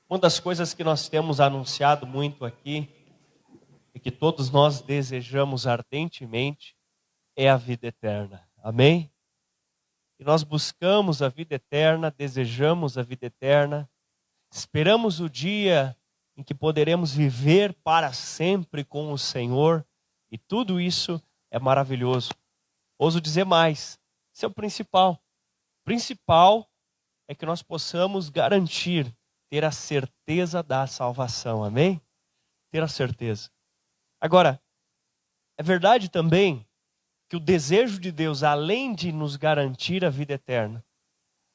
Uma das coisas que nós temos anunciado muito aqui, e que todos nós desejamos ardentemente, é a vida eterna. Amém? E nós buscamos a vida eterna, desejamos a vida eterna, esperamos o dia em que poderemos viver para sempre com o Senhor, e tudo isso é maravilhoso. Ouso dizer mais, isso é o principal. O principal é que nós possamos garantir, ter a certeza da salvação, amém? Ter a certeza. Agora, é verdade também que o desejo de Deus, além de nos garantir a vida eterna,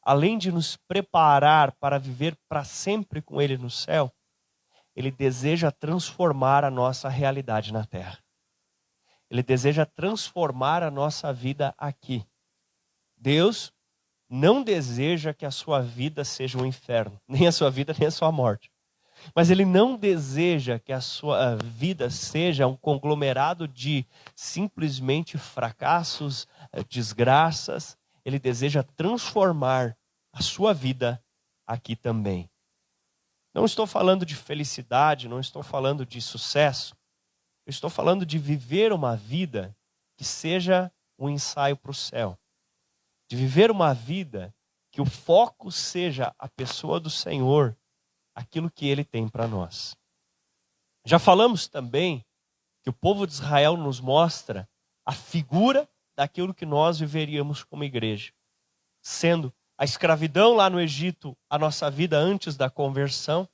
além de nos preparar para viver para sempre com Ele no céu, Ele deseja transformar a nossa realidade na terra. Ele deseja transformar a nossa vida aqui. Deus não deseja que a sua vida seja um inferno, nem a sua vida, nem a sua morte. Mas Ele não deseja que a sua vida seja um conglomerado de simplesmente fracassos, desgraças. Ele deseja transformar a sua vida aqui também. Não estou falando de felicidade, não estou falando de sucesso. Eu estou falando de viver uma vida que seja um ensaio para o céu. De viver uma vida que o foco seja a pessoa do Senhor, aquilo que Ele tem para nós. Já falamos também que o povo de Israel nos mostra a figura daquilo que nós viveríamos como igreja. Sendo a escravidão lá no Egito a nossa vida antes da conversão,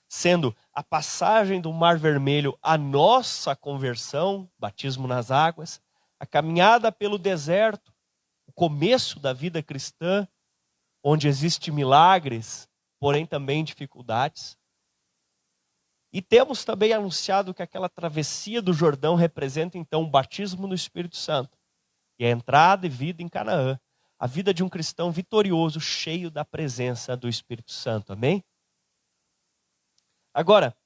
sendo a passagem do Mar Vermelho a nossa conversão, batismo nas águas, a caminhada pelo deserto, o começo da vida cristã, onde existem milagres, porém também dificuldades. E temos também anunciado que aquela travessia do Jordão representa então o batismo no Espírito Santo, e a entrada e vida em Canaã, a vida de um cristão vitorioso, cheio da presença do Espírito Santo. Amém? Agora,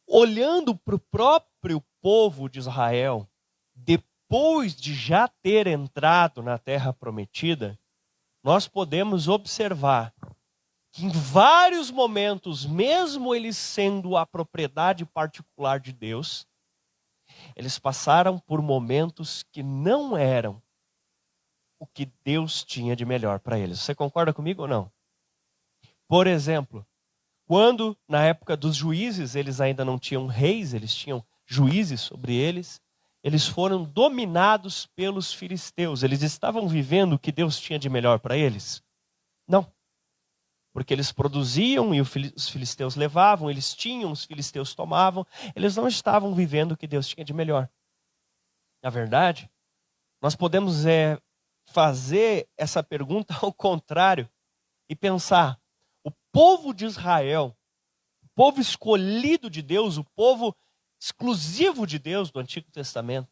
olhando para o próprio povo de Israel, depois de já ter entrado na terra prometida, nós podemos observar que em vários momentos, mesmo eles sendo a propriedade particular de Deus, eles passaram por momentos que não eram o que Deus tinha de melhor para eles. Você concorda comigo ou não? Por exemplo, quando na época dos juízes, eles ainda não tinham reis, eles tinham juízes sobre eles, eles foram dominados pelos filisteus. Eles estavam vivendo o que Deus tinha de melhor para eles? Não. Porque eles produziam e os filisteus levavam, eles tinham, os filisteus tomavam, eles não estavam vivendo o que Deus tinha de melhor. Na verdade, nós podemos fazer essa pergunta ao contrário e pensar, o povo de Israel, o povo escolhido de Deus, o povo exclusivo de Deus do Antigo Testamento,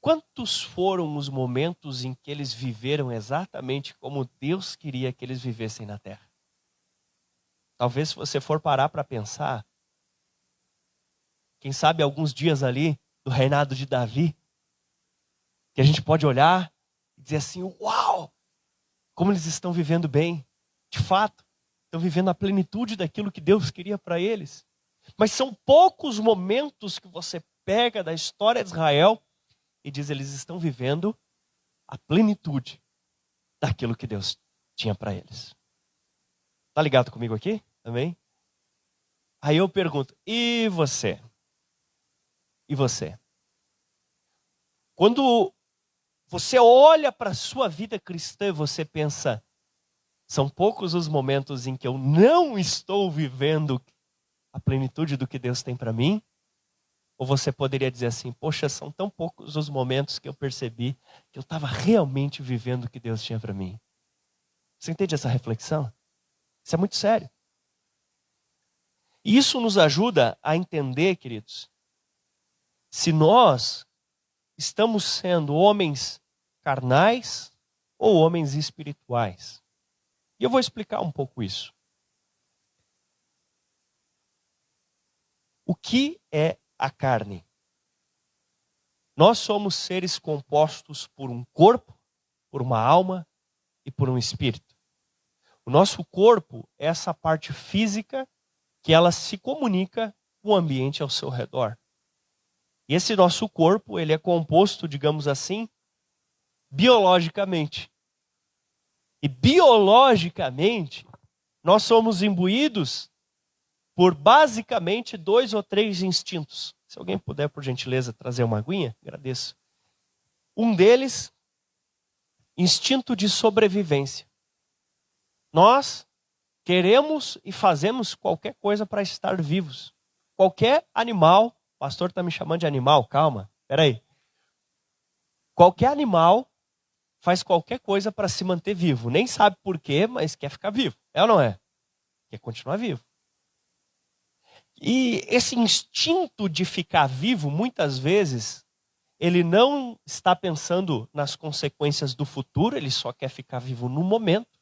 quantos foram os momentos em que eles viveram exatamente como Deus queria que eles vivessem na terra? Talvez se você for parar para pensar, quem sabe alguns dias ali do reinado de Davi, que a gente pode olhar e dizer assim, uau, como eles estão vivendo bem. De fato, estão vivendo a plenitude daquilo que Deus queria para eles. Mas são poucos momentos que você pega da história de Israel e diz, eles estão vivendo a plenitude daquilo que Deus tinha para eles. Tá ligado comigo aqui? Amém? Aí eu pergunto, e você? E você? Quando você olha para a sua vida cristã e você pensa, são poucos os momentos em que eu não estou vivendo a plenitude do que Deus tem para mim? Ou você poderia dizer assim, poxa, são tão poucos os momentos que eu percebi que eu estava realmente vivendo o que Deus tinha para mim. Você entende essa reflexão? Isso é muito sério. E isso nos ajuda a entender, queridos, se nós estamos sendo homens carnais ou homens espirituais. E eu vou explicar um pouco isso. O que é a carne? Nós somos seres compostos por um corpo, por uma alma e por um espírito. O nosso corpo é essa parte física que ela se comunica com o ambiente ao seu redor. E esse nosso corpo, ele é composto, digamos assim, biologicamente. E biologicamente, nós somos imbuídos por basicamente 2 ou 3 instintos. Se alguém puder, por gentileza, trazer uma aguinha, agradeço. Um deles, instinto de sobrevivência. Nós queremos e fazemos qualquer coisa para estar vivos. Qualquer animal, o pastor está me chamando de animal, calma, peraí. Qualquer animal faz qualquer coisa para se manter vivo. Nem sabe por quê, mas quer ficar vivo. É ou não é? Quer continuar vivo. E esse instinto de ficar vivo, muitas vezes, ele não está pensando nas consequências do futuro, ele só quer ficar vivo no momento.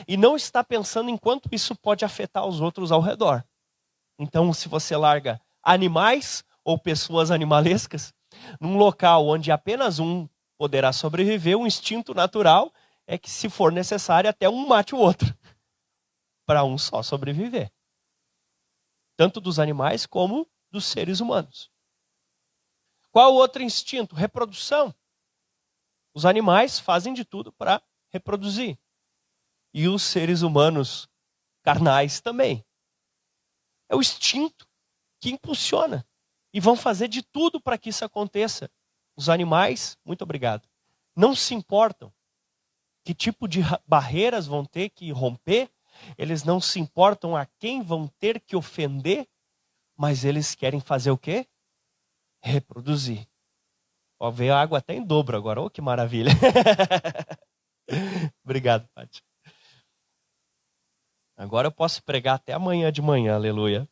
E não está pensando em quanto isso pode afetar os outros ao redor. Então, se você larga animais ou pessoas animalescas num local onde apenas um poderá sobreviver, o instinto natural é que, se for necessário, até um mate o outro, para um só sobreviver. Tanto dos animais como dos seres humanos. Qual o outro instinto? Reprodução. Os animais fazem de tudo para reproduzir. E os seres humanos carnais também. É o instinto que impulsiona. E vão fazer de tudo para que isso aconteça. Os animais, muito obrigado, não se importam que tipo de barreiras vão ter que romper. Eles não se importam a quem vão ter que ofender. Mas eles querem fazer o quê? Reproduzir. Ó, veio a água até em dobro agora. Oh, que maravilha. Obrigado, Paty. Agora eu posso pregar até amanhã de manhã, aleluia.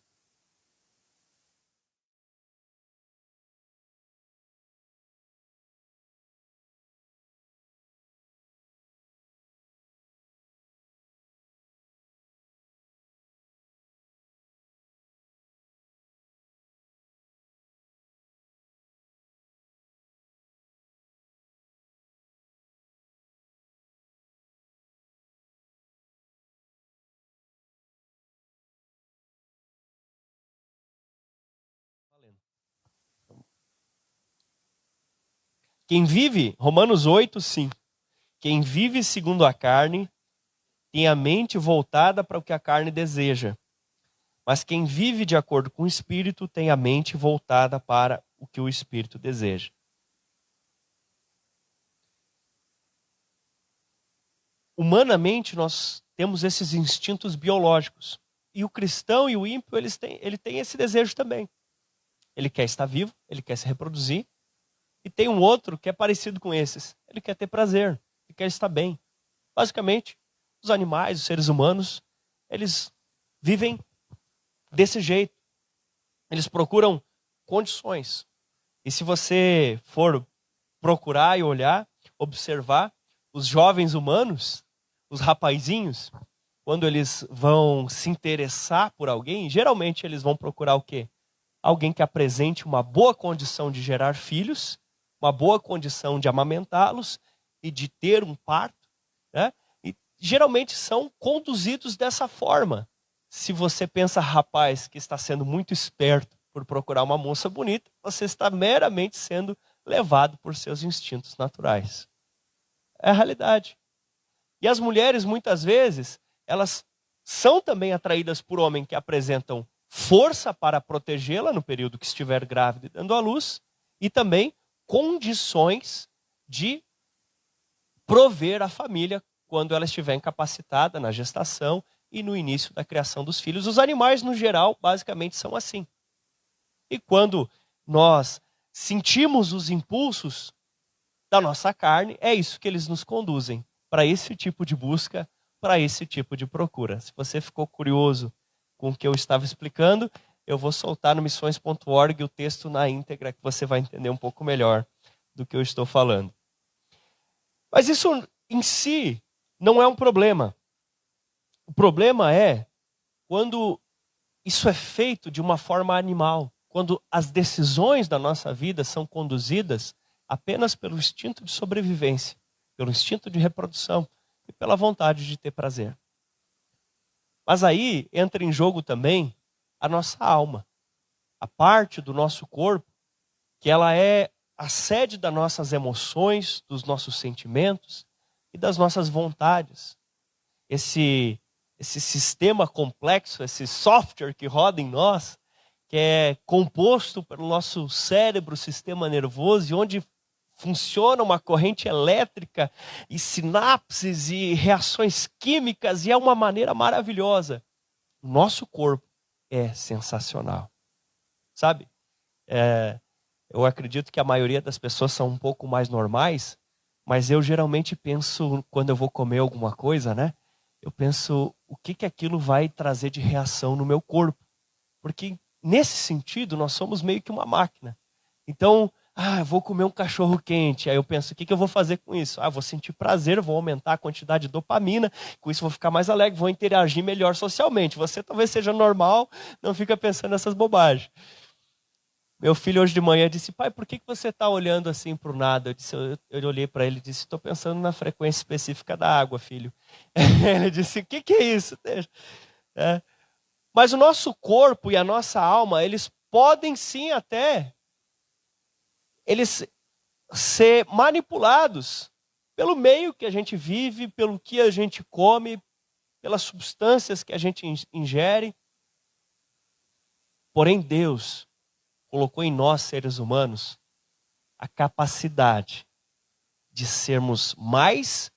Quem vive, Romanos 8, 5. Quem vive segundo a carne tem a mente voltada para o que a carne deseja. Mas quem vive de acordo com o Espírito tem a mente voltada para o que o Espírito deseja. Humanamente, nós temos esses instintos biológicos. E o cristão e o ímpio, ele tem esse desejo também. Ele quer estar vivo, ele quer se reproduzir. E tem um outro que é parecido com esses. Ele quer ter prazer, ele quer estar bem. Basicamente, os animais, os seres humanos, eles vivem desse jeito. Eles procuram condições. E se você for procurar e olhar, observar, os jovens humanos, os rapazinhos, quando eles vão se interessar por alguém, geralmente eles vão procurar o quê? Alguém que apresente uma boa condição de gerar filhos, uma boa condição de amamentá-los e de ter um parto, né? E geralmente são conduzidos dessa forma. Se você pensa, rapaz, que está sendo muito esperto por procurar uma moça bonita, você está meramente sendo levado por seus instintos naturais. É a realidade. E as mulheres, muitas vezes, elas são também atraídas por homens que apresentam força para protegê-la no período que estiver grávida e dando à luz, e também condições de prover a família quando ela estiver incapacitada na gestação e no início da criação dos filhos. Os animais, no geral, basicamente são assim. E quando nós sentimos os impulsos da nossa carne, é isso que eles nos conduzem, para esse tipo de busca, para esse tipo de procura. Se você ficou curioso com o que eu estava explicando, eu vou soltar no missões.org o texto na íntegra, que você vai entender um pouco melhor do que eu estou falando. Mas isso em si não é um problema. O problema é quando isso é feito de uma forma animal, quando as decisões da nossa vida são conduzidas apenas pelo instinto de sobrevivência, pelo instinto de reprodução e pela vontade de ter prazer. Mas aí entra em jogo também a nossa alma, a parte do nosso corpo que ela é a sede das nossas emoções, dos nossos sentimentos e das nossas vontades. Esse sistema complexo, esse software que roda em nós, que é composto pelo nosso cérebro, sistema nervoso, e onde funciona uma corrente elétrica e sinapses e reações químicas, e é uma maneira maravilhosa. O nosso corpo é sensacional. Sabe? Eu acredito que a maioria das pessoas são um pouco mais normais, mas eu geralmente penso, quando eu vou comer alguma coisa, né? Eu penso o que aquilo vai trazer de reação no meu corpo. Porque nesse sentido nós somos meio que uma máquina. Então, eu vou comer um cachorro quente. Aí eu penso, o que eu vou fazer com isso? Vou sentir prazer, vou aumentar a quantidade de dopamina. Com isso vou ficar mais alegre, vou interagir melhor socialmente. Você talvez seja normal, não fica pensando nessas bobagens. Meu filho hoje de manhã disse, pai, por que você está olhando assim para o nada? Eu olhei para ele e disse, estou pensando na frequência específica da água, filho. Ele disse, o que é isso? Mas o nosso corpo e a nossa alma, eles podem sim até eles ser manipulados pelo meio que a gente vive, pelo que a gente come, pelas substâncias que a gente ingere. Porém, Deus colocou em nós, seres humanos, a capacidade de sermos mais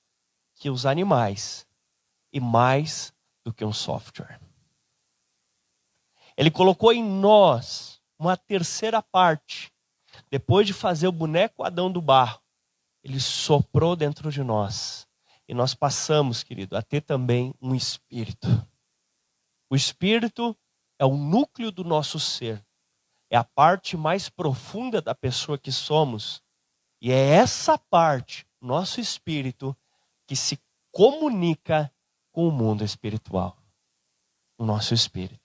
que os animais e mais do que um software. Ele colocou em nós uma terceira parte. Depois de fazer o boneco Adão do barro, ele soprou dentro de nós. E nós passamos, querido, a ter também um espírito. O espírito é o núcleo do nosso ser. É a parte mais profunda da pessoa que somos. E é essa parte, nosso espírito, que se comunica com o mundo espiritual. O nosso espírito.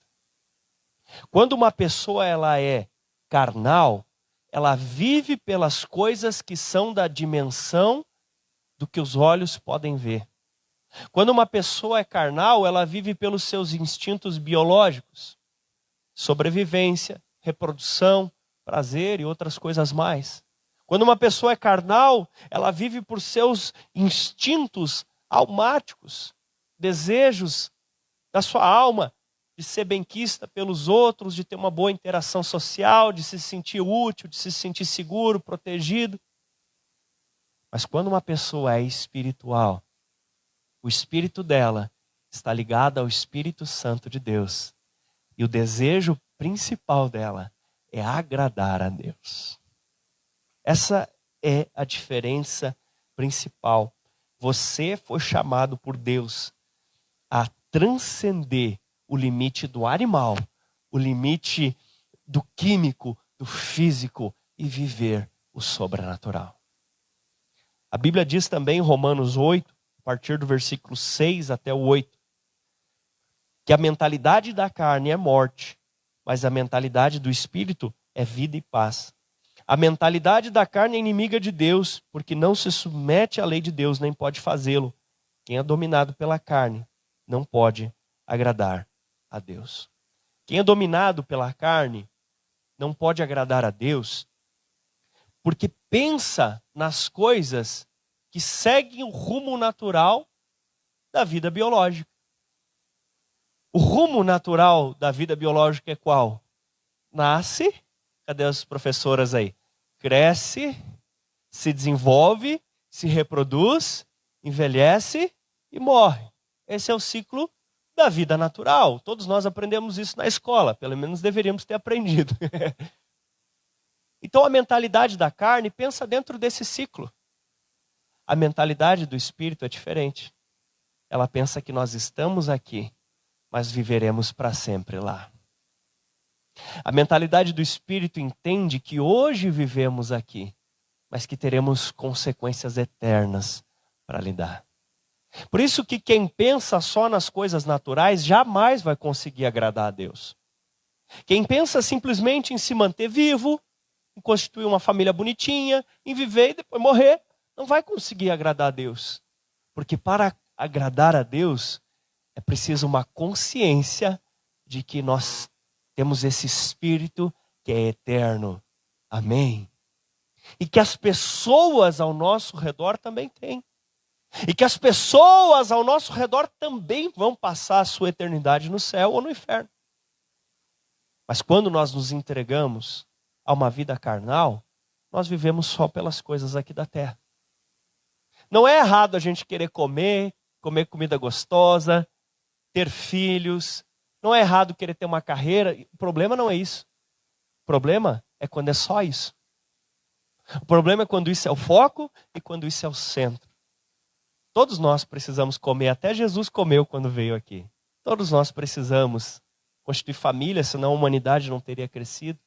Quando uma pessoa ela é carnal, ela vive pelas coisas que são da dimensão do que os olhos podem ver. Quando uma pessoa é carnal, ela vive pelos seus instintos biológicos. Sobrevivência, reprodução, prazer e outras coisas mais. Quando uma pessoa é carnal, ela vive por seus instintos almáticos, desejos da sua alma, de ser benquista pelos outros, de ter uma boa interação social, de se sentir útil, de se sentir seguro, protegido. Mas quando uma pessoa é espiritual, o espírito dela está ligado ao Espírito Santo de Deus. E o desejo principal dela é agradar a Deus. Essa é a diferença principal. Você foi chamado por Deus a transcender o limite do animal, o limite do químico, do físico e viver o sobrenatural. A Bíblia diz também em Romanos 8, a partir do versículo 6 até o 8, que a mentalidade da carne é morte, mas a mentalidade do espírito é vida e paz. A mentalidade da carne é inimiga de Deus, porque não se submete à lei de Deus, nem pode fazê-lo. Quem é dominado pela carne não pode agradar a Deus. Quem é dominado pela carne não pode agradar a Deus, porque pensa nas coisas que seguem o rumo natural da vida biológica. O rumo natural da vida biológica é qual? Nasce, cadê as professoras aí? Cresce, se desenvolve, se reproduz, envelhece e morre. Esse é o ciclo da vida natural. Todos nós aprendemos isso na escola, pelo menos deveríamos ter aprendido. Então a mentalidade da carne pensa dentro desse ciclo. A mentalidade do espírito é diferente. Ela pensa que nós estamos aqui, mas viveremos para sempre lá. A mentalidade do espírito entende que hoje vivemos aqui, mas que teremos consequências eternas para lidar. Por isso que quem pensa só nas coisas naturais jamais vai conseguir agradar a Deus. Quem pensa simplesmente em se manter vivo, em constituir uma família bonitinha, em viver e depois morrer, não vai conseguir agradar a Deus. Porque para agradar a Deus, É preciso uma consciência de que nós temos esse Espírito que é eterno. Amém? E que as pessoas ao nosso redor também têm. E que as pessoas ao nosso redor também vão passar a sua eternidade no céu ou no inferno. Mas quando nós nos entregamos a uma vida carnal, nós vivemos só pelas coisas aqui da terra. Não é errado a gente querer comer comida gostosa, ter filhos. Não é errado querer ter uma carreira. O problema não é isso. O problema é quando é só isso. O problema é quando isso é o foco e quando isso é o centro. Todos nós precisamos comer, até Jesus comeu quando veio aqui. Todos nós precisamos constituir família, senão a humanidade não teria crescido.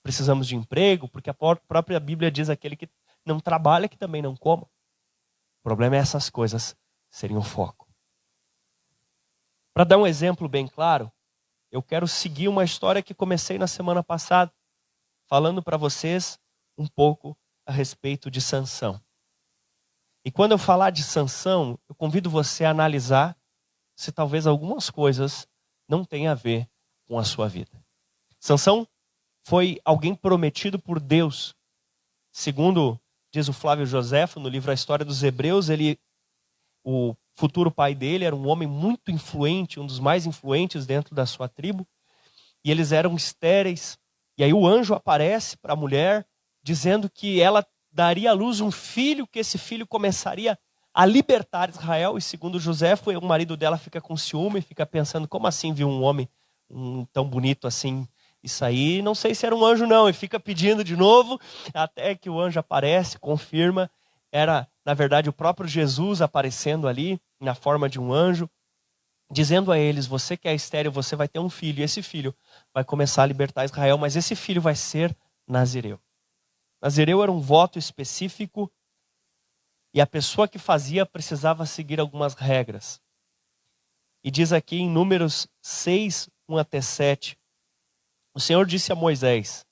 Precisamos de emprego, porque a própria Bíblia diz aquele que não trabalha que também não coma. O problema é essas coisas serem o foco. Para dar um exemplo bem claro, eu quero seguir uma história que comecei na semana passada, falando para vocês um pouco a respeito de Sansão. E quando eu falar de Sansão, eu convido você a analisar se talvez algumas coisas não tenham a ver com a sua vida. Sansão foi alguém prometido por Deus. Segundo diz o Flávio Joséfo, no livro A História dos Hebreus, o futuro pai dele era um homem muito influente, um dos mais influentes dentro da sua tribo. E eles eram estéreis. E aí o anjo aparece para a mulher, dizendo que ela daria à luz um filho, que esse filho começaria a libertar Israel. E segundo Joséfo, o marido dela fica com ciúme, fica pensando, como assim viu um homem tão bonito assim? Isso aí, não sei se era um anjo não. E fica pedindo de novo, até que o anjo aparece, confirma. Era, na verdade, o próprio Jesus aparecendo ali, na forma de um anjo, dizendo a eles, você que é estéril, você vai ter um filho. E esse filho vai começar a libertar Israel, mas esse filho vai ser Nazireu. Nazireu era um voto específico e a pessoa que fazia precisava seguir algumas regras. E diz aqui em Números 6, 1 até 7, o Senhor disse a Moisés,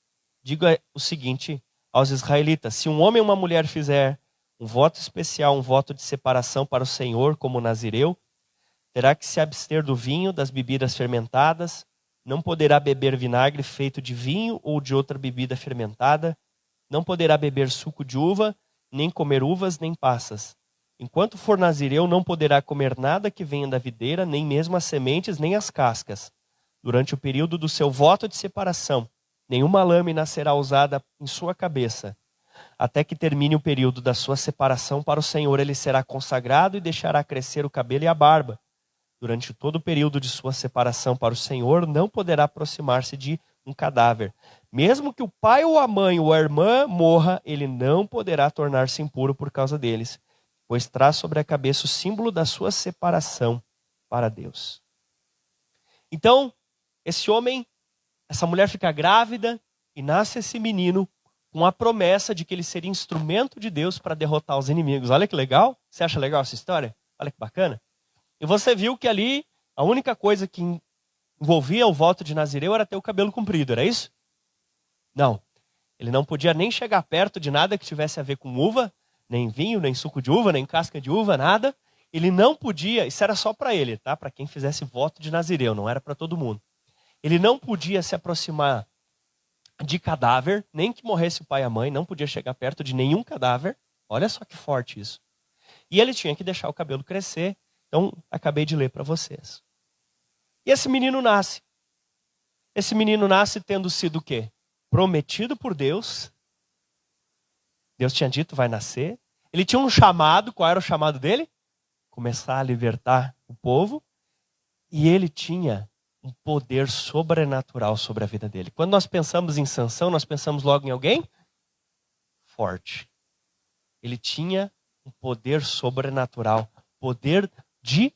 diga o seguinte aos israelitas, se um homem ou uma mulher fizer um voto especial, um voto de separação para o Senhor como Nazireu, terá que se abster do vinho, das bebidas fermentadas, não poderá beber vinagre feito de vinho ou de outra bebida fermentada, não poderá beber suco de uva, nem comer uvas, nem passas. Enquanto for nazireu, não poderá comer nada que venha da videira, nem mesmo as sementes, nem as cascas. Durante o período do seu voto de separação, nenhuma lâmina será usada em sua cabeça. Até que termine o período da sua separação para o Senhor, ele será consagrado e deixará crescer o cabelo e a barba. Durante todo o período de sua separação para o Senhor, não poderá aproximar-se de um cadáver. Mesmo que o pai ou a mãe ou a irmã morra, ele não poderá tornar-se impuro por causa deles, pois traz sobre a cabeça o símbolo da sua separação para Deus. Então, esse homem, essa mulher fica grávida e nasce esse menino com a promessa de que ele seria instrumento de Deus para derrotar os inimigos. Olha que legal. Você acha legal essa história? Olha que bacana. E você viu que ali a única coisa que envolvia o voto de Nazireu era ter o cabelo comprido, era isso? Não. Ele não podia nem chegar perto de nada que tivesse a ver com uva, nem vinho, nem suco de uva, nem casca de uva, nada. Ele não podia, isso era só para ele, tá? Para quem fizesse voto de Nazireu, não era para todo mundo. Ele não podia se aproximar de cadáver, nem que morresse o pai e a mãe, não podia chegar perto de nenhum cadáver. Olha só que forte isso. E ele tinha que deixar o cabelo crescer. Então, acabei de ler para vocês. E esse menino nasce. Esse menino nasce tendo sido o quê? Prometido por Deus. Deus tinha dito, vai nascer. Ele tinha um chamado. Qual era o chamado dele? Começar a libertar o povo. E ele tinha um poder sobrenatural sobre a vida dele. Quando nós pensamos em Sansão, nós pensamos logo em alguém forte. Ele tinha um poder sobrenatural. Poder de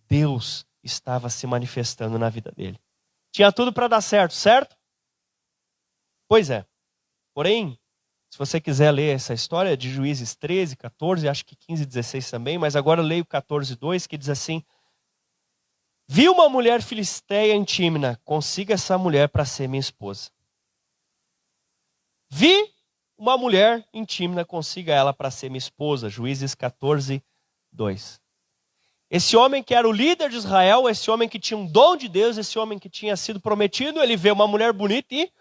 Deus estava se manifestando na vida dele. Tinha tudo para dar certo, certo? Pois é. Porém, se você quiser ler essa história de Juízes 13, 14, acho que 15 e 16 também, mas agora eu leio 14, 2, que diz assim: vi uma mulher filisteia em Tímina, consiga essa mulher para ser minha esposa. Vi uma mulher em Tímina, consiga ela para ser minha esposa. Juízes 14, 2. Esse homem que era o líder de Israel, esse homem que tinha um dom de Deus, esse homem que tinha sido prometido, ele vê uma mulher bonita e,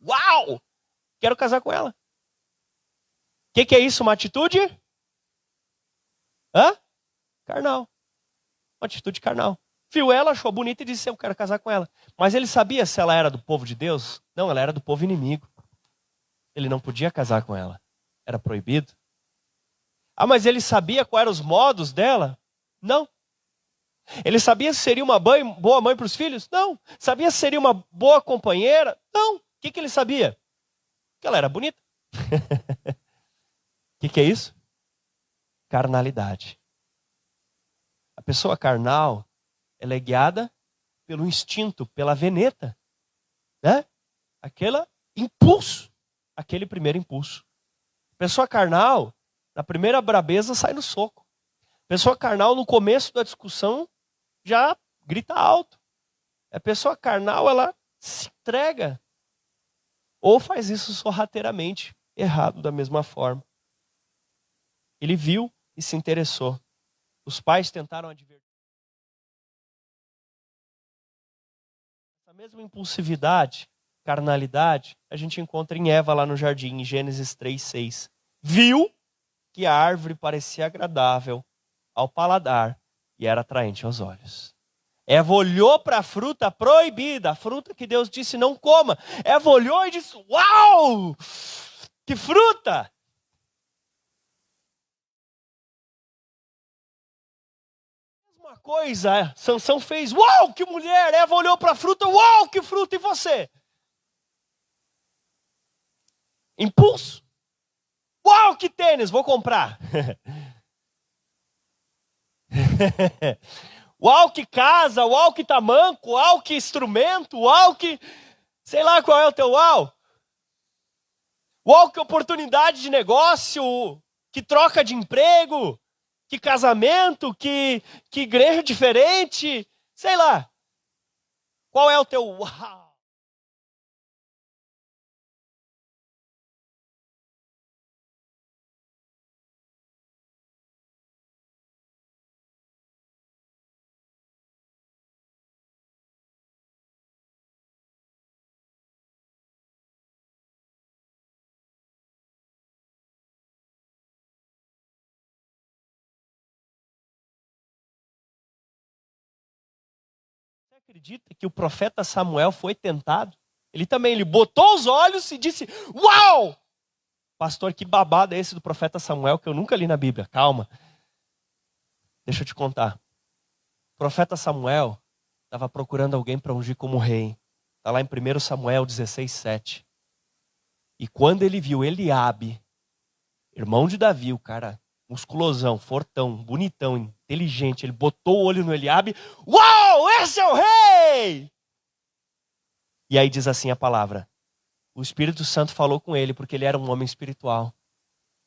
uau, quero casar com ela. O que é isso, uma atitude? Carnal. Uma atitude carnal. Viu ela, achou bonita e disse, eu quero casar com ela. Mas ele sabia se ela era do povo de Deus? Não, ela era do povo inimigo. Ele não podia casar com ela. Era proibido. Mas ele sabia quais eram os modos dela? Não. Ele sabia se seria uma boa mãe para os filhos? Não. Sabia se seria uma boa companheira? Não. O que ele sabia? Que ela era bonita. O que é isso? Carnalidade. A pessoa carnal, ela é guiada pelo instinto, pela veneta, né? Aquele impulso, aquele primeiro impulso. A pessoa carnal, na primeira brabeza, sai no soco. A pessoa carnal, no começo da discussão, já grita alto. A pessoa carnal, ela se entrega. Ou faz isso sorrateiramente, errado da mesma forma. Ele viu e se interessou. Os pais tentaram advertir. Essa mesma impulsividade, carnalidade, a gente encontra em Eva lá no jardim, em Gênesis 3:6. Viu que a árvore parecia agradável ao paladar e era atraente aos olhos. Eva olhou para a fruta proibida, a fruta que Deus disse não coma. Eva olhou e disse, uau, que fruta! Mesma coisa, Sansão fez, uau, que mulher! Eva olhou para a fruta, uau, que fruta! E você? Impulso. Uau, que tênis, vou comprar. Uau, que casa, uau, que tamanco, uau, que instrumento, uau, que... Sei lá qual é o teu uau. Uau, que oportunidade de negócio, que troca de emprego, que casamento, que igreja diferente. Sei lá. Qual é o teu uau? Você acredita que o profeta Samuel foi tentado? Ele botou os olhos e disse, uau! Pastor, que babado é esse do profeta Samuel que eu nunca li na Bíblia? Calma. Deixa eu te contar. O profeta Samuel estava procurando alguém para ungir como rei. Está lá em 1 Samuel 16:7. E quando ele viu Eliabe, irmão de Davi, o cara musculosão, fortão, bonitão, inteligente, ele botou o olho no Eliabe. Uau, esse é o rei! E aí diz assim a palavra. O Espírito Santo falou com ele porque ele era um homem espiritual.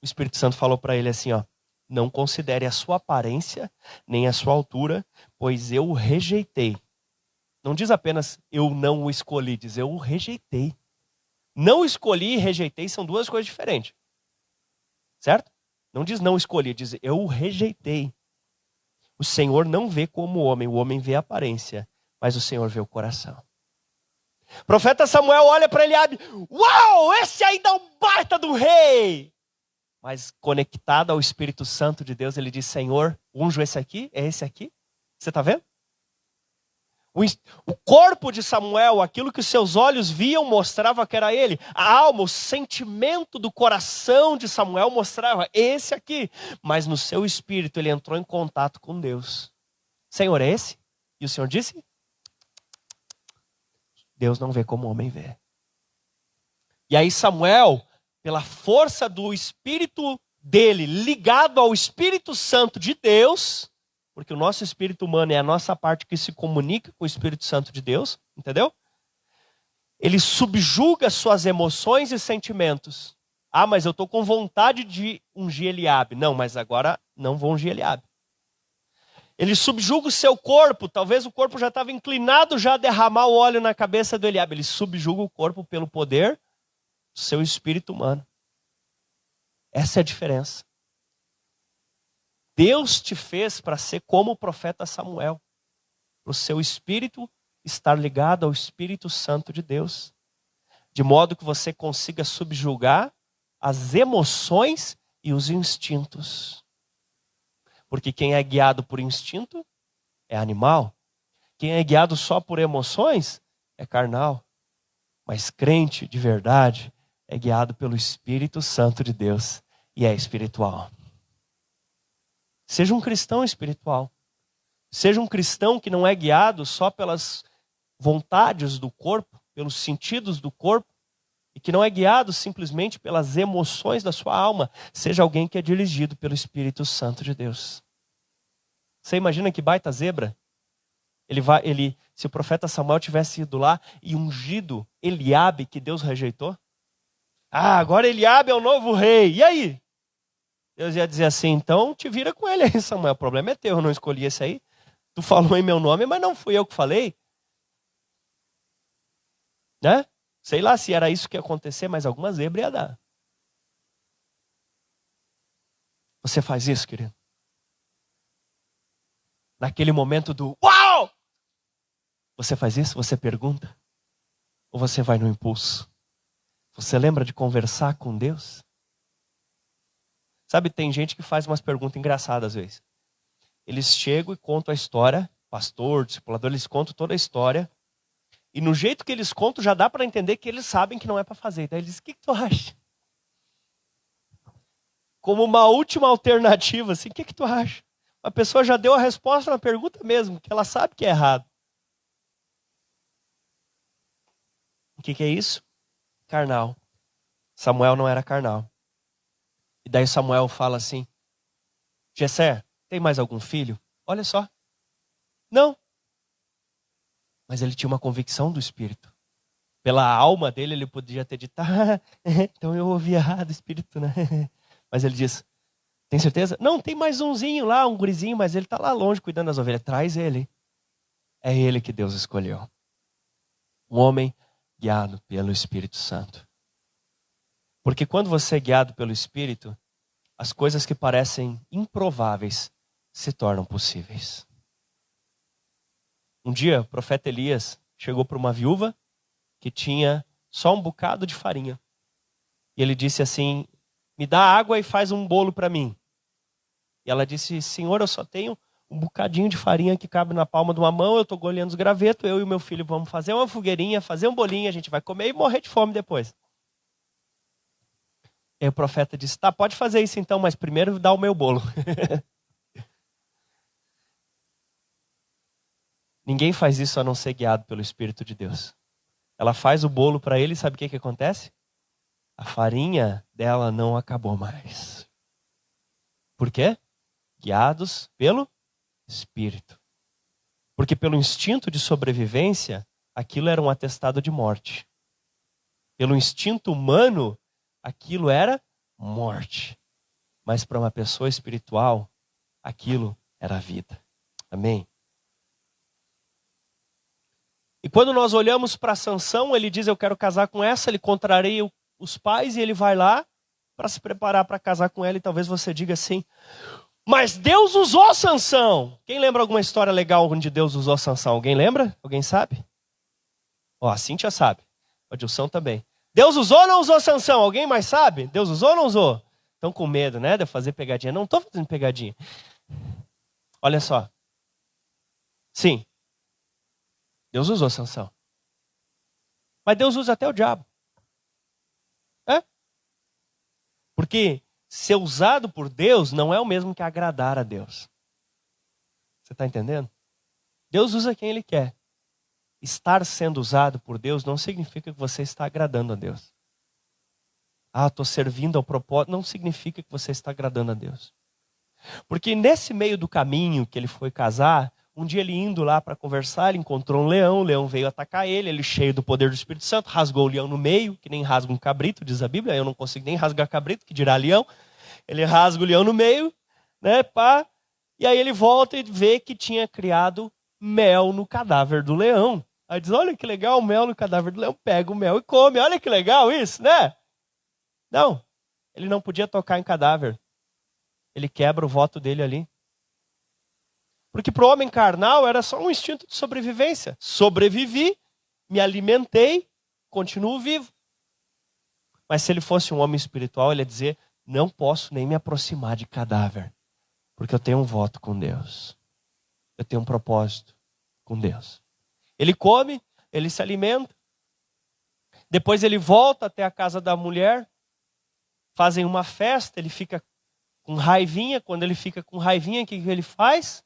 O Espírito Santo falou para ele assim, ó. Não considere a sua aparência, nem a sua altura, pois eu o rejeitei. Não diz apenas eu não o escolhi, diz eu o rejeitei. Não escolhi e rejeitei são duas coisas diferentes. Certo? Não diz não escolhi, diz eu o rejeitei. O Senhor não vê como o homem vê a aparência, mas o Senhor vê o coração. O profeta Samuel olha para Eliabe, uau, esse aí dá um baita do rei. Mas conectado ao Espírito Santo de Deus, ele diz, Senhor, unjo esse aqui, é esse aqui? Você está vendo? O corpo de Samuel, aquilo que os seus olhos viam, mostrava que era ele. A alma, o sentimento do coração de Samuel mostrava esse aqui. Mas no seu espírito ele entrou em contato com Deus. Senhor, é esse? E o Senhor disse, Deus não vê como o homem vê. E aí Samuel, pela força do espírito dele, ligado ao Espírito Santo de Deus... Porque o nosso espírito humano é a nossa parte que se comunica com o Espírito Santo de Deus, entendeu? Ele subjuga suas emoções e sentimentos. Ah, mas eu estou com vontade de ungir Eliabe. Não, mas agora não vou ungir Eliabe. Ele subjuga o seu corpo, talvez o corpo já estava inclinado já a derramar o óleo na cabeça do Eliabe. Ele subjuga o corpo pelo poder do seu espírito humano. Essa é a diferença. Deus te fez para ser como o profeta Samuel. Para o seu espírito estar ligado ao Espírito Santo de Deus. De modo que você consiga subjugar as emoções e os instintos. Porque quem é guiado por instinto é animal. Quem é guiado só por emoções é carnal. Mas crente de verdade é guiado pelo Espírito Santo de Deus e é espiritual. Seja um cristão espiritual. Seja um cristão que não é guiado só pelas vontades do corpo, pelos sentidos do corpo, e que não é guiado simplesmente pelas emoções da sua alma. Seja alguém que é dirigido pelo Espírito Santo de Deus. Você imagina que baita zebra? Se o profeta Samuel tivesse ido lá e ungido Eliabe, que Deus rejeitou. Agora Eliabe é o novo rei. E aí? Deus ia dizer assim, então te vira com ele aí, Samuel. O problema é teu, eu não escolhi esse aí. Tu falou em meu nome, mas não fui eu que falei. Né? Sei lá se era isso que ia acontecer, mas alguma zebra ia dar. Você faz isso, querido? Naquele momento do uau! Você faz isso? Você pergunta? Ou você vai no impulso? Você lembra de conversar com Deus? Sabe, tem gente que faz umas perguntas engraçadas às vezes. Eles chegam e contam a história, pastor, discipulador, eles contam toda a história. E no jeito que eles contam, já dá para entender que eles sabem que não é para fazer. Daí eles dizem, o que tu acha? Como uma última alternativa, assim, o que tu acha? A pessoa já deu a resposta na pergunta mesmo, que ela sabe que é errado. O que é isso? Carnal. Samuel não era carnal. E daí Samuel fala assim, Jessé, tem mais algum filho? Olha só. Não. Mas ele tinha uma convicção do Espírito. Pela alma dele, ele podia ter dito, então eu ouvi errado o Espírito, né? Mas ele diz, tem certeza? Não, tem mais umzinho lá, um gurizinho, mas ele está lá longe cuidando das ovelhas. Traz ele. É ele que Deus escolheu. Um homem guiado pelo Espírito Santo. Porque quando você é guiado pelo Espírito, as coisas que parecem improváveis se tornam possíveis. Um dia, o profeta Elias chegou para uma viúva que tinha só um bocado de farinha. E ele disse assim, me dá água e faz um bolo para mim. E ela disse, Senhor, eu só tenho um bocadinho de farinha que cabe na palma de uma mão, eu estou golhando os gravetos, eu e meu filho vamos fazer uma fogueirinha, fazer um bolinho, a gente vai comer e morrer de fome depois. E aí o profeta disse, tá, pode fazer isso então, mas primeiro dá o meu bolo. Ninguém faz isso a não ser guiado pelo Espírito de Deus. Ela faz o bolo para ele e sabe o que acontece? A farinha dela não acabou mais. Por quê? Guiados pelo Espírito. Porque pelo instinto de sobrevivência, aquilo era um atestado de morte. Pelo instinto humano, aquilo era morte. Mas para uma pessoa espiritual, aquilo era vida. Amém? E quando nós olhamos para Sansão, ele diz, eu quero casar com essa, ele contraria os pais e ele vai lá para se preparar para casar com ela. E talvez você diga assim, mas Deus usou Sansão. Quem lembra alguma história legal onde Deus usou Sansão? Alguém lembra? Alguém sabe? A Cíntia sabe. O Adilson também. Deus usou ou não usou Sansão? Alguém mais sabe? Deus usou ou não usou? Estão com medo, né, de eu fazer pegadinha. Não estou fazendo pegadinha. Olha só. Sim. Deus usou Sansão. Mas Deus usa até o diabo. Porque ser usado por Deus não é o mesmo que agradar a Deus. Você está entendendo? Deus usa quem Ele quer. Estar sendo usado por Deus não significa que você está agradando a Deus. Estou servindo ao propósito. Não significa que você está agradando a Deus. Porque nesse meio do caminho que ele foi casar, um dia ele indo lá para conversar, ele encontrou um leão, o leão veio atacar ele cheio do poder do Espírito Santo, rasgou o leão no meio, que nem rasga um cabrito, diz a Bíblia, eu não consigo nem rasgar cabrito, que dirá leão. Ele rasga o leão no meio, né, pá, e aí ele volta e vê que tinha criado mel no cadáver do leão. Aí diz, olha que legal, mel no cadáver do leão, pega o mel e come, olha que legal isso, né? Não, ele não podia tocar em cadáver. Ele quebra o voto dele ali. Porque para o homem carnal era só um instinto de sobrevivência. Sobrevivi, me alimentei, continuo vivo. Mas se ele fosse um homem espiritual, ele ia dizer, não posso nem me aproximar de cadáver. Porque eu tenho um voto com Deus. Eu tenho um propósito com Deus. Ele come, ele se alimenta. Depois ele volta até a casa da mulher. Fazem uma festa, ele fica com raivinha. Quando ele fica com raivinha, o que ele faz?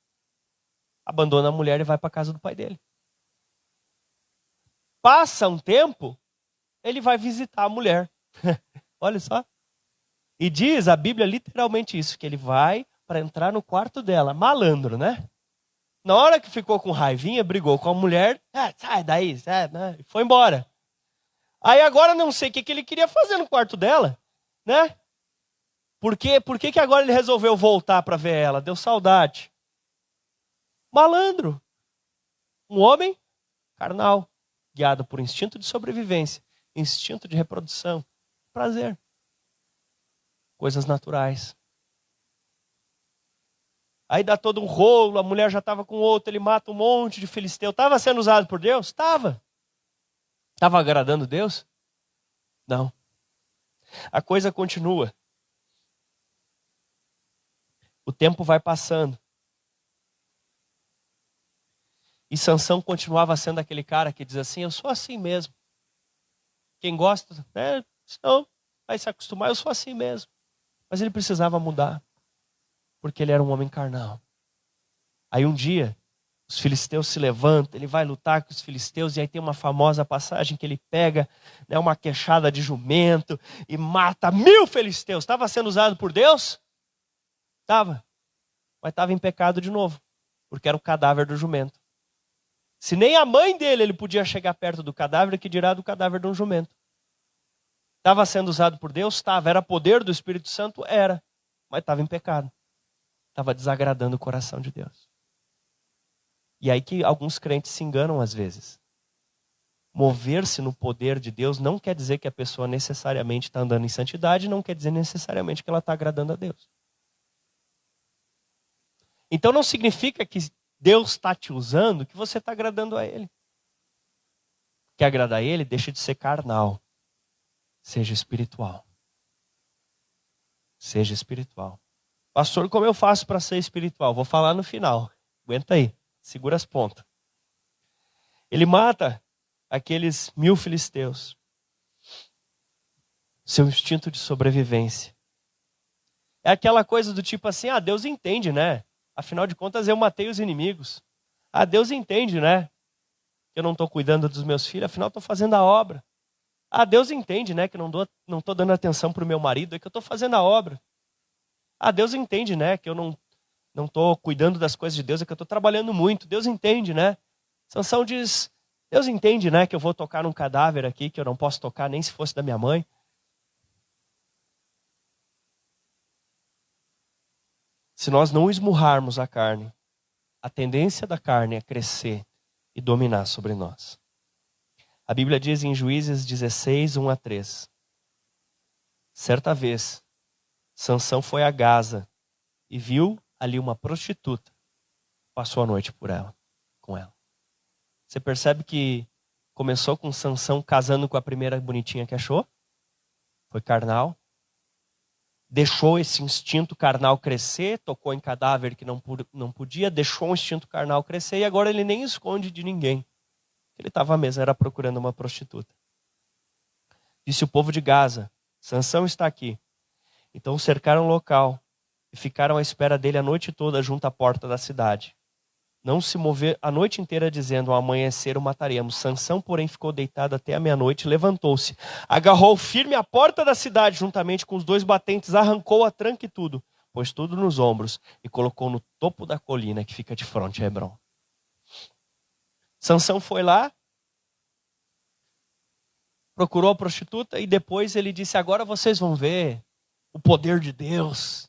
Abandona a mulher e vai para a casa do pai dele. Passa um tempo, ele vai visitar a mulher. Olha só. E diz a Bíblia literalmente isso, que ele vai para entrar no quarto dela. Malandro, né? Na hora que ficou com raivinha, brigou com a mulher. Sai daí, sai, né? E foi embora. Aí agora não sei o que ele queria fazer no quarto dela, né? Por que agora ele resolveu voltar para ver ela? Deu saudade. Malandro. Um homem carnal, guiado por instinto de sobrevivência, instinto de reprodução, prazer. Coisas naturais. Aí dá todo um rolo, a mulher já estava com outro, ele mata um monte de filisteu. Estava sendo usado por Deus? Estava. Estava agradando Deus? Não. A coisa continua. O tempo vai passando. E Sansão continuava sendo aquele cara que diz assim, eu sou assim mesmo. Quem gosta, né? Não, vai se acostumar, eu sou assim mesmo. Mas ele precisava mudar. Porque ele era um homem carnal. Aí um dia, os filisteus se levantam, ele vai lutar com os filisteus, e aí tem uma famosa passagem que ele pega, né, uma queixada de jumento e mata 1000 filisteus. Estava sendo usado por Deus? Estava. Mas estava em pecado de novo, porque era o cadáver do jumento. Se nem a mãe dele ele podia chegar perto do cadáver, que dirá do cadáver de um jumento. Estava sendo usado por Deus? Estava. Era poder do Espírito Santo? Era. Mas estava em pecado. Estava desagradando o coração de Deus. E aí que alguns crentes se enganam às vezes. Mover-se no poder de Deus não quer dizer que a pessoa necessariamente está andando em santidade, não quer dizer necessariamente que ela está agradando a Deus. Então não significa que Deus está te usando, que você está agradando a Ele. Quer agradar a Ele, deixa de ser carnal. Seja espiritual. Seja espiritual. Pastor, como eu faço para ser espiritual? Vou falar no final. Aguenta aí. Segura as pontas. Ele mata aqueles 1000 filisteus. Seu instinto de sobrevivência. É aquela coisa do tipo assim, Deus entende, né? Afinal de contas, eu matei os inimigos. Deus entende, né? Que eu não estou cuidando dos meus filhos, afinal estou fazendo a obra. Deus entende, né? Que eu não estou dando atenção para o meu marido, é que eu estou fazendo a obra. Deus entende, né? Que eu não estou cuidando das coisas de Deus, é que eu estou trabalhando muito. Deus entende, né? Sansão diz, Deus entende, né? Que eu vou tocar num cadáver aqui, que eu não posso tocar nem se fosse da minha mãe. Se nós não esmurrarmos a carne, a tendência da carne é crescer e dominar sobre nós. A Bíblia diz em Juízes 16, 1-3. Certa vez, Sansão foi a Gaza e viu ali uma prostituta. Passou a noite com ela. Você percebe que começou com Sansão casando com a primeira bonitinha que achou? Foi carnal. Deixou esse instinto carnal crescer, tocou em cadáver que não podia, deixou o instinto carnal crescer e agora ele nem esconde de ninguém. Ele estava mesmo, era procurando uma prostituta. Disse o povo de Gaza, Sansão está aqui. Então cercaram o local e ficaram à espera dele a noite toda junto à porta da cidade. Não se mover a noite inteira dizendo, ao amanhecer o mataremos. Sansão, porém, ficou deitado até a meia-noite, levantou-se, agarrou firme a porta da cidade, juntamente com os 2 batentes, arrancou a tranca e tudo, pôs tudo nos ombros e colocou no topo da colina que fica de fronte a Hebrom. Sansão foi lá, procurou a prostituta e depois ele disse, agora vocês vão ver o poder de Deus.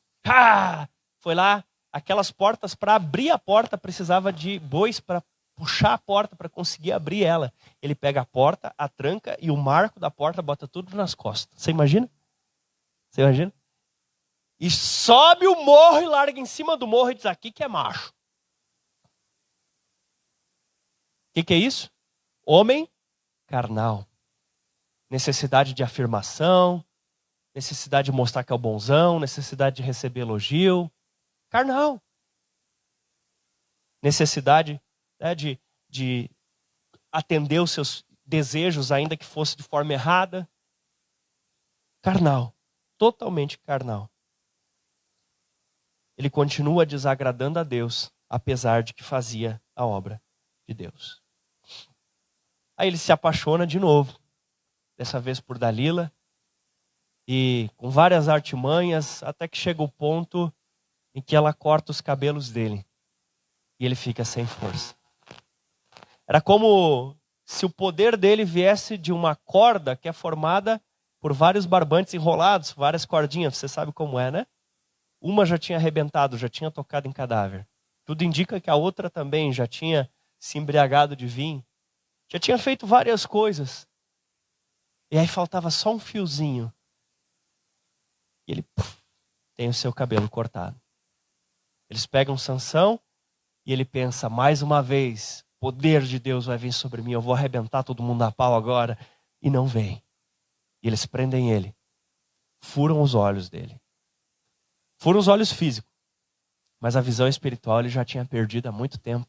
Foi lá. Aquelas portas, para abrir a porta, precisava de bois para puxar a porta, para conseguir abrir ela. Ele pega a porta, a tranca e o marco da porta, bota tudo nas costas. Você imagina? Você imagina? E sobe o morro e larga em cima do morro e diz, aqui que é macho. que é isso? Homem carnal. Necessidade de afirmação, necessidade de mostrar que é o bonzão, necessidade de receber elogio. Carnal. Necessidade, né, de atender os seus desejos, ainda que fosse de forma errada. Carnal. Totalmente carnal. Ele continua desagradando a Deus, apesar de que fazia a obra de Deus. Aí ele se apaixona de novo, dessa vez por Dalila, e com várias artimanhas, até que chega o ponto em que ela corta os cabelos dele, e ele fica sem força. Era como se o poder dele viesse de uma corda que é formada por vários barbantes enrolados, várias cordinhas, você sabe como é, né? Uma já tinha arrebentado, já tinha tocado em cadáver. Tudo indica que a outra também já tinha se embriagado de vinho. Já tinha feito várias coisas. E aí faltava só um fiozinho. E ele tem o seu cabelo cortado. Eles pegam Sansão e ele pensa, mais uma vez, o poder de Deus vai vir sobre mim, eu vou arrebentar todo mundo a pau agora. E não vem. E eles prendem ele. Furam os olhos dele. Furam os olhos físicos. Mas a visão espiritual ele já tinha perdido há muito tempo.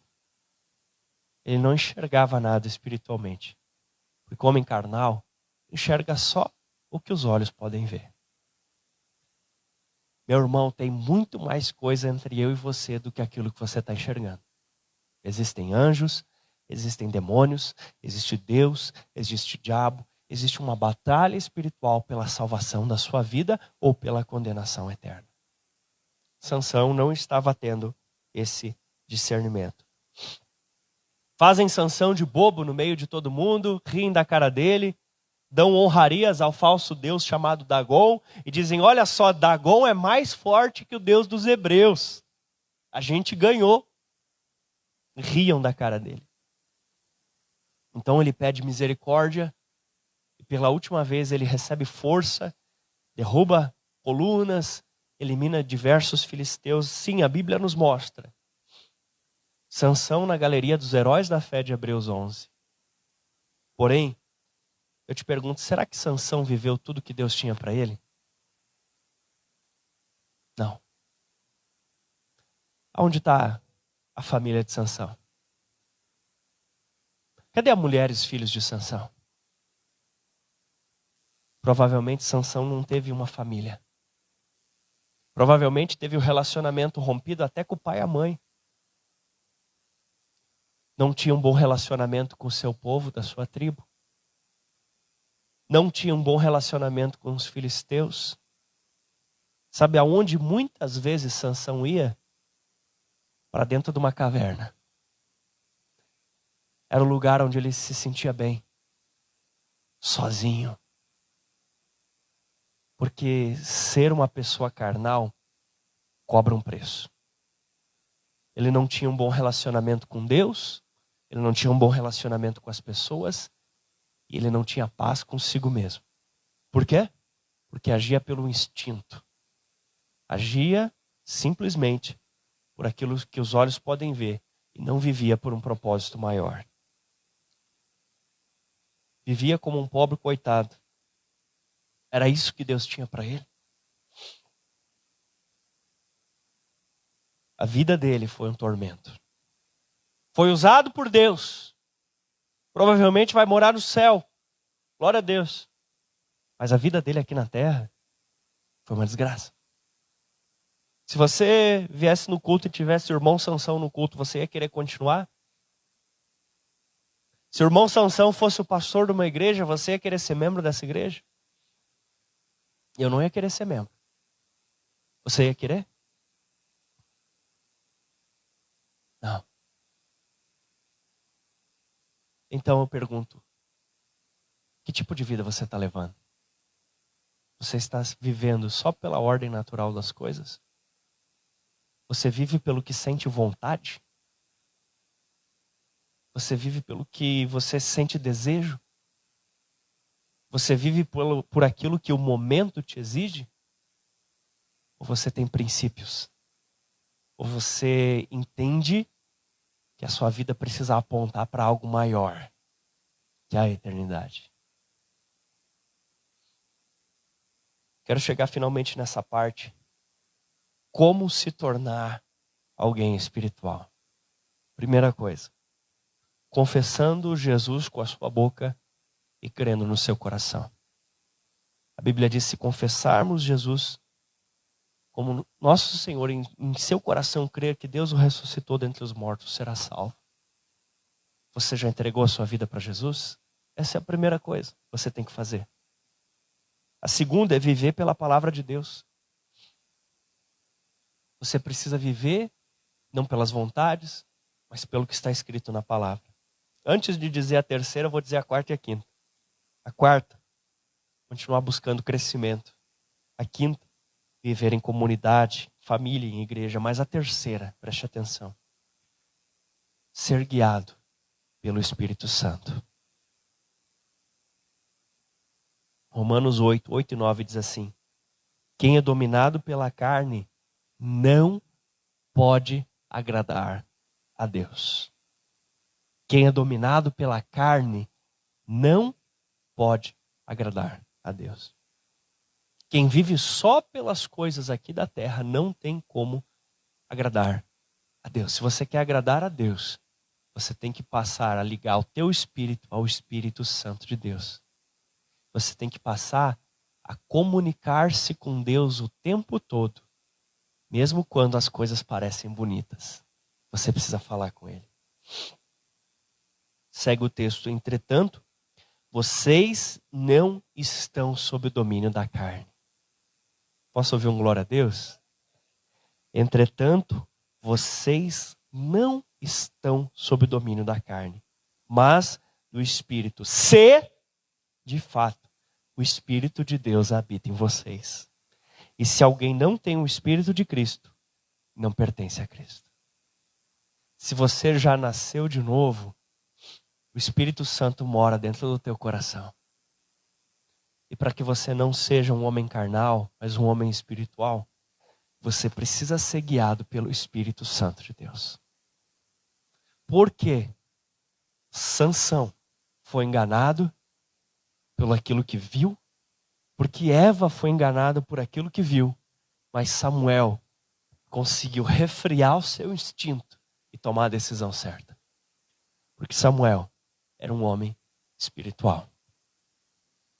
Ele não enxergava nada espiritualmente. Porque o homem carnal enxerga só o que os olhos podem ver. Meu irmão, tem muito mais coisa entre eu e você do que aquilo que você está enxergando. Existem anjos, existem demônios, existe Deus, existe diabo, existe uma batalha espiritual pela salvação da sua vida ou pela condenação eterna. Sansão não estava tendo esse discernimento. Fazem Sansão de bobo no meio de todo mundo, riem da cara dele, dão honrarias ao falso deus chamado Dagon e dizem, olha só, Dagon é mais forte que o Deus dos hebreus. A gente ganhou. Riam da cara dele. Então ele pede misericórdia e pela última vez ele recebe força, derruba colunas, elimina diversos filisteus. Sim, a Bíblia nos mostra. Sansão na galeria dos heróis da fé de Hebreus 11. Porém, eu te pergunto, será que Sansão viveu tudo que Deus tinha para ele? Não. Aonde está a família de Sansão? Cadê as mulheres e filhos de Sansão? Provavelmente Sansão não teve uma família. Provavelmente teve um relacionamento rompido até com o pai e a mãe. Não tinha um bom relacionamento com o seu povo, da sua tribo. Não tinha um bom relacionamento com os filisteus. Sabe aonde muitas vezes Sansão ia? Para dentro de uma caverna. Era o lugar onde ele se sentia bem. Sozinho. Porque ser uma pessoa carnal cobra um preço. Ele não tinha um bom relacionamento com Deus, ele não tinha um bom relacionamento com as pessoas, e ele não tinha paz consigo mesmo. Por quê? Porque agia pelo instinto. Agia simplesmente por aquilo que os olhos podem ver, e não vivia por um propósito maior. Vivia como um pobre coitado. Era isso que Deus tinha para ele. A vida dele foi um tormento. Foi usado por Deus. Provavelmente vai morar no céu. Glória a Deus. Mas a vida dele aqui na terra foi uma desgraça. Se você viesse no culto e tivesse o irmão Sansão no culto, você ia querer continuar? Se o irmão Sansão fosse o pastor de uma igreja, você ia querer ser membro dessa igreja? Eu não ia querer ser membro. Você ia querer? Não. Então eu pergunto, que tipo de vida você está levando? Você está vivendo só pela ordem natural das coisas? Você vive pelo que sente vontade? Você vive pelo que você sente desejo? Você vive por aquilo que o momento te exige? Ou você tem princípios? Ou você entende que a sua vida precisa apontar para algo maior, que é a eternidade. Quero chegar finalmente nessa parte. Como se tornar alguém espiritual? Primeira coisa, confessando Jesus com a sua boca e crendo no seu coração. A Bíblia diz: se confessarmos Jesus como nosso Senhor, em seu coração crer que Deus o ressuscitou dentre os mortos, será salvo. Você já entregou a sua vida para Jesus? Essa é a primeira coisa que você tem que fazer. A segunda é viver pela palavra de Deus. Você precisa viver não pelas vontades, mas pelo que está escrito na palavra. Antes de dizer a terceira, eu vou dizer a quarta e a quinta. A quarta, continuar buscando crescimento. A quinta, viver em comunidade, família e em igreja. Mas a terceira, preste atenção, ser guiado pelo Espírito Santo. Romanos 8, 8 e 9 diz assim: quem é dominado pela carne não pode agradar a Deus. Quem é dominado pela carne não pode agradar a Deus. Quem vive só pelas coisas aqui da terra não tem como agradar a Deus. Se você quer agradar a Deus, você tem que passar a ligar o teu espírito ao Espírito Santo de Deus. Você tem que passar a comunicar-se com Deus o tempo todo, mesmo quando as coisas parecem bonitas. Você precisa falar com Ele. Segue o texto. Entretanto, vocês não estão sob o domínio da carne. Posso ouvir um glória a Deus? Entretanto, vocês não estão sob o domínio da carne, mas do Espírito. Se, de fato, o Espírito de Deus habita em vocês. E se alguém não tem o Espírito de Cristo, não pertence a Cristo. Se você já nasceu de novo, o Espírito Santo mora dentro do teu coração. E para que você não seja um homem carnal, mas um homem espiritual, você precisa ser guiado pelo Espírito Santo de Deus. Por quê? Sansão foi enganado pelo aquilo que viu, porque Eva foi enganada por aquilo que viu, mas Samuel conseguiu refrear o seu instinto e tomar a decisão certa. Porque Samuel era um homem espiritual.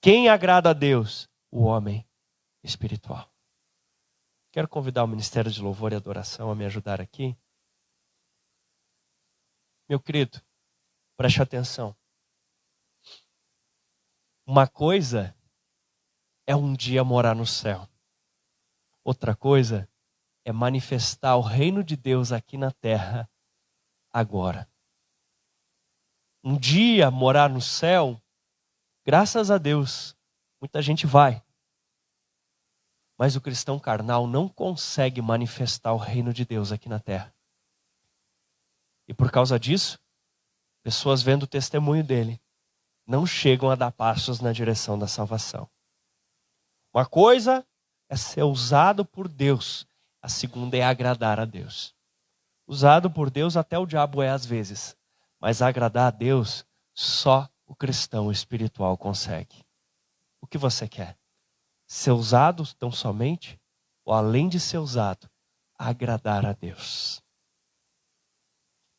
Quem agrada a Deus? O homem espiritual. Quero convidar o Ministério de Louvor e Adoração a me ajudar aqui. Meu querido, preste atenção. Uma coisa é um dia morar no céu. Outra coisa é manifestar o reino de Deus aqui na terra agora. Um dia morar no céu, graças a Deus, muita gente vai. Mas o cristão carnal não consegue manifestar o reino de Deus aqui na terra. E por causa disso, pessoas vendo o testemunho dele não chegam a dar passos na direção da salvação. Uma coisa é ser usado por Deus, a segunda é agradar a Deus. Usado por Deus até o diabo é às vezes, mas agradar a Deus só o cristão espiritual consegue. O que você quer? Ser usado tão somente, ou além de ser usado, agradar a Deus?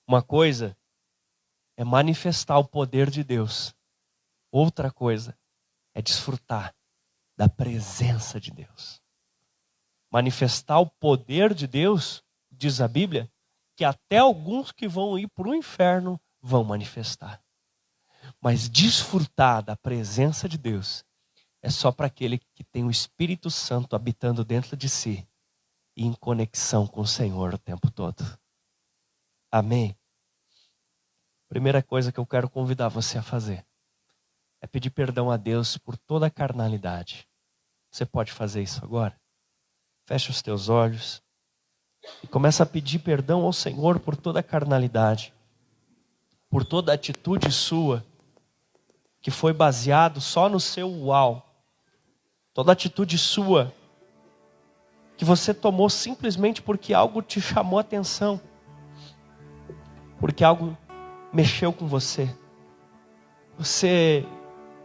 Uma coisa é manifestar o poder de Deus. Outra coisa é desfrutar da presença de Deus. Manifestar o poder de Deus, diz a Bíblia, que até alguns que vão ir para o inferno vão manifestar. Mas desfrutar da presença de Deus é só para aquele que tem o Espírito Santo habitando dentro de si e em conexão com o Senhor o tempo todo. Amém? Primeira coisa que eu quero convidar você a fazer é pedir perdão a Deus por toda a carnalidade. Você pode fazer isso agora? Fecha os teus olhos e começa a pedir perdão ao Senhor por toda a carnalidade, por toda a atitude sua que foi baseado só no seu uau. Toda atitude sua que você tomou simplesmente porque algo te chamou a atenção. porque algo mexeu com você. Você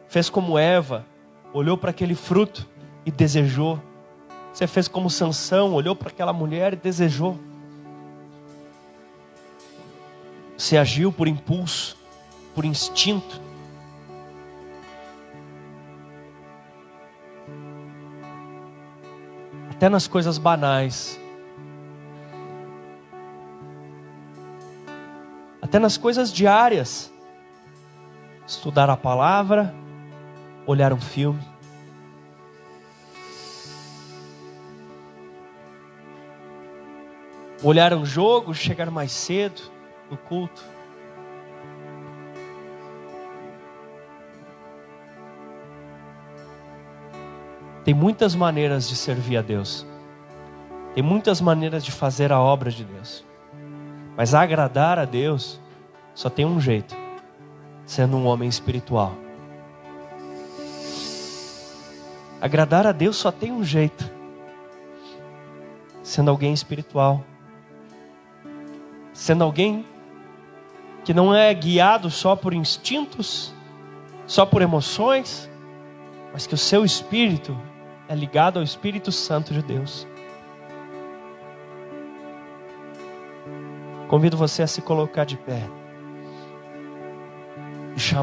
fez como Eva, olhou para aquele fruto e desejou. Você fez como Sansão, olhou para aquela mulher e desejou. Você agiu por impulso, por instinto. Até nas coisas banais. Até nas coisas diárias. Estudar a palavra, olhar um filme. Olhar um jogo, chegar mais cedo no culto. Tem muitas maneiras de servir a Deus. Tem muitas maneiras de fazer a obra de Deus. Mas agradar a Deus só tem um jeito: sendo um homem espiritual. Agradar a Deus só tem um jeito: sendo alguém espiritual. Sendo alguém que não é guiado só por instintos, só por emoções, mas que o seu espírito é ligado ao Espírito Santo de Deus. Convido você a se colocar de pé e chamar